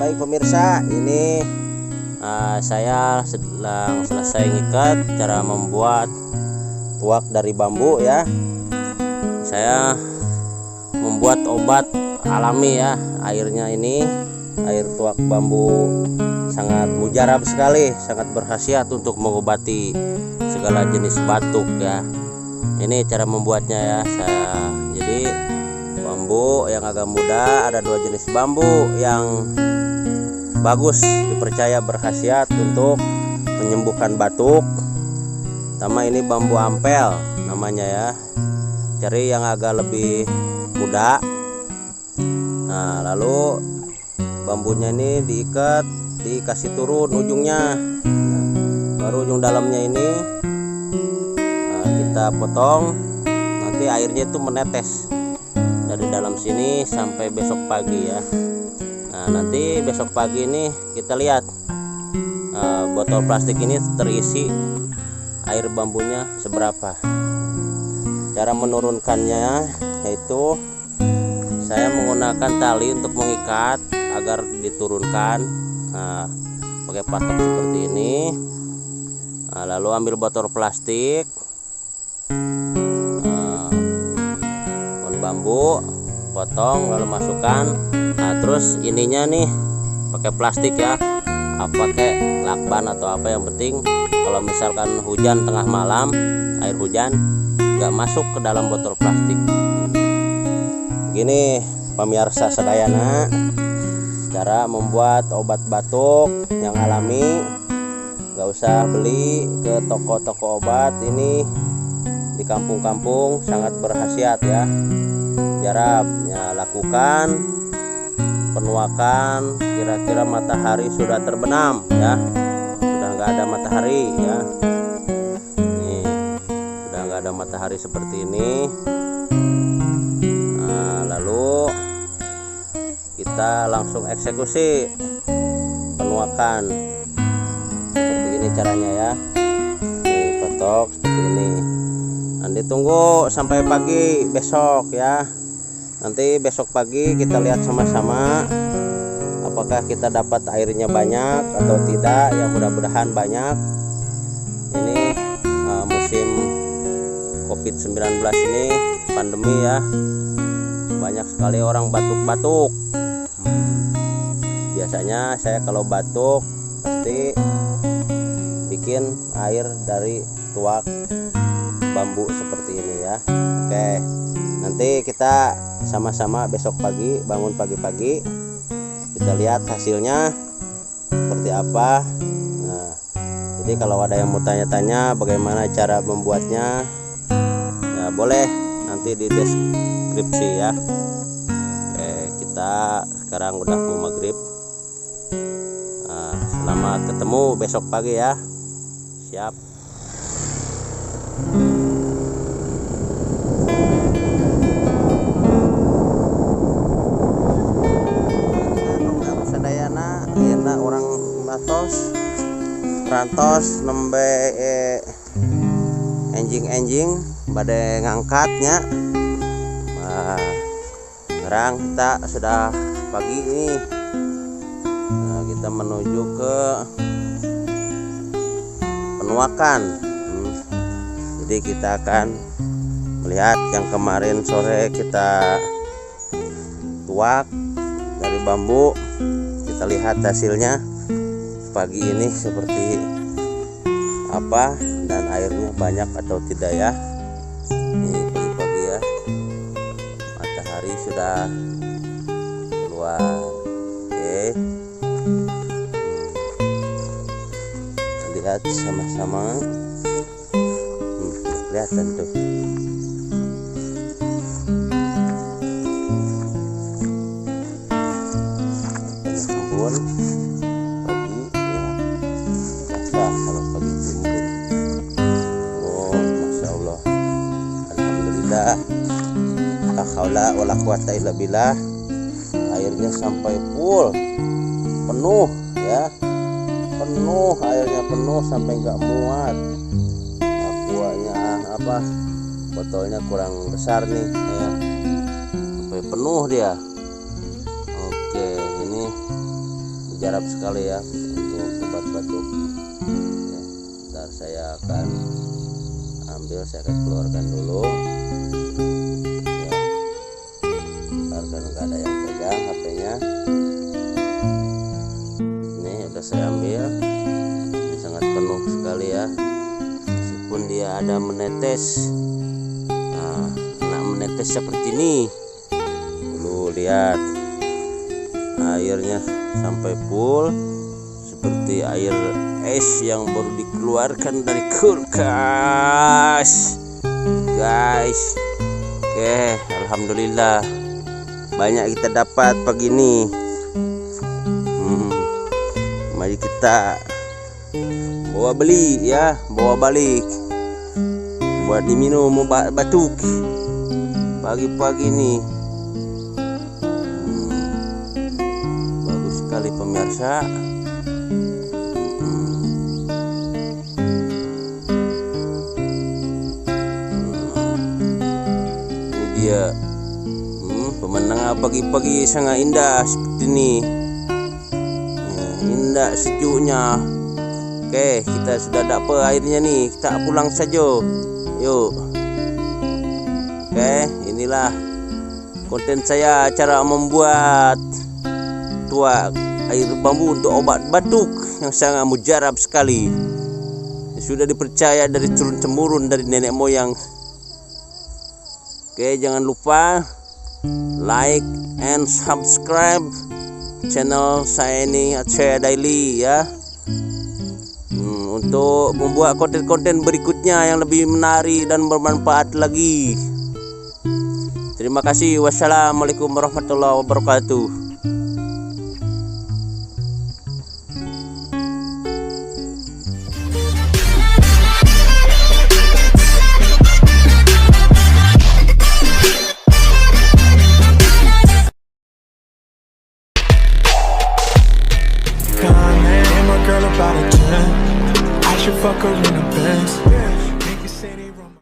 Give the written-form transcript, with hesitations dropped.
Baik pemirsa, ini saya sedang selesai ngikat cara membuat tuak dari bambu ya. Saya membuat obat alami ya. Airnya ini air tuak bambu sangat mujarab sekali, sangat berkhasiat untuk mengobati segala jenis batuk ya. Ini cara membuatnya ya. Jadi bambu yang agak muda, ada dua jenis bambu yang bagus, dipercaya berkhasiat untuk menyembuhkan batuk. Pertama ini bambu ampel namanya ya. Cari yang agak lebih muda. Nah, lalu bambunya ini diikat, dikasih turun ujungnya. Nah, baru ujung dalamnya ini kita potong. Nanti airnya itu menetes dari dalam sini sampai besok pagi ya. Nah, nanti besok pagi ini kita lihat botol plastik ini terisi air bambunya seberapa. Cara menurunkannya yaitu saya menggunakan tali untuk mengikat agar diturunkan. Nah, pakai patok seperti ini. Nah, lalu ambil botol plastik, pohon bambu, potong lalu masukkan. Nah, terus ininya nih pakai plastik ya, pakai lakban atau apa, yang penting kalau misalkan hujan tengah malam, air hujan nggak masuk ke dalam botol plastik. Gini pemirsa sadayana, cara membuat obat batuk yang alami. Nggak usah beli ke toko-toko obat, ini di kampung-kampung sangat berkhasiat ya. Caranya lakukan penuakan kira-kira matahari sudah terbenam ya, sudah nggak ada matahari ya. Nih sudah nggak ada matahari seperti ini. Nah, lalu kita langsung eksekusi penuakan seperti ini caranya ya. Nih patok seperti ini. Nanti tunggu sampai pagi besok ya. Nanti besok pagi kita lihat sama-sama apakah kita dapat airnya banyak atau tidak. Ya mudah-mudahan banyak. Ini musim COVID-19 ini, pandemi ya, banyak sekali orang batuk-batuk. Biasanya saya kalau batuk pasti bikin air dari tuak bambu seperti ini ya. Oke, nanti kita sama-sama besok pagi, bangun pagi-pagi, kita lihat hasilnya seperti apa. Nah, jadi kalau ada yang mau tanya-tanya bagaimana cara membuatnya, ya boleh nanti di deskripsi ya. Oke, kita sekarang udah mau maghrib. Nah, selamat ketemu besok pagi ya. Siap. Orang batos rantos nembe enjing badai ngangkatnya. Nah, sekarang kita sudah pagi ini. Nah, kita menuju ke penuakan. Jadi kita akan melihat yang kemarin sore kita tuak dari bambu. Kita lihat hasilnya pagi ini seperti apa dan airnya banyak atau tidak ya. Ini pagi-pagi ya, matahari sudah keluar. Oke, lihat sama-sama. Kelihatan tuh. Pagi ya, biasa kalau pagi timbul. Oh, masya Allah, alhamdulillah, la haula wala quwata illa billah. airnya sampai full penuh ya, penuh airnya, penuh sampai nggak muat. Aquanya botolnya kurang besar nih ya, sampai penuh dia. Oke, ini mujarab sekali ya untuk obat batuk ya. Ntar saya akan ambil, saya akan keluarkan dulu ya, ntar kan nggak ada yang pegang HP-nya. Ini udah saya ambil, ini sangat penuh sekali ya, meskipun dia ada menetes. Nah, menetes seperti ini dulu, lihat airnya sampai full seperti air es yang baru dikeluarkan dari kulkas, guys. Oke, alhamdulillah banyak kita dapat pagi ini. Mari kita bawa beli ya, bawa balik buat diminum obat batuk pagi-pagi ini. Bagus sekali pemirsa. Ini dia pemandangan pagi-pagi sangat indah seperti ini. Indah sejuknya. Oke, kita sudah dapat airnya nih, kita pulang saja. Yuk. Oke, inilah konten saya, cara membuat tuak air bambu untuk obat batuk yang sangat mujarab sekali. Sudah dipercaya dari turun-temurun dari nenek moyang. Oke, jangan lupa like and subscribe channel saya ini, Aceh Daily ya, untuk membuat konten-konten berikutnya yang lebih menarik dan bermanfaat lagi. Terima kasih. Wassalamualaikum warahmatullahi wabarakatuh. Girl about a 10, I should fuck her in the Benz.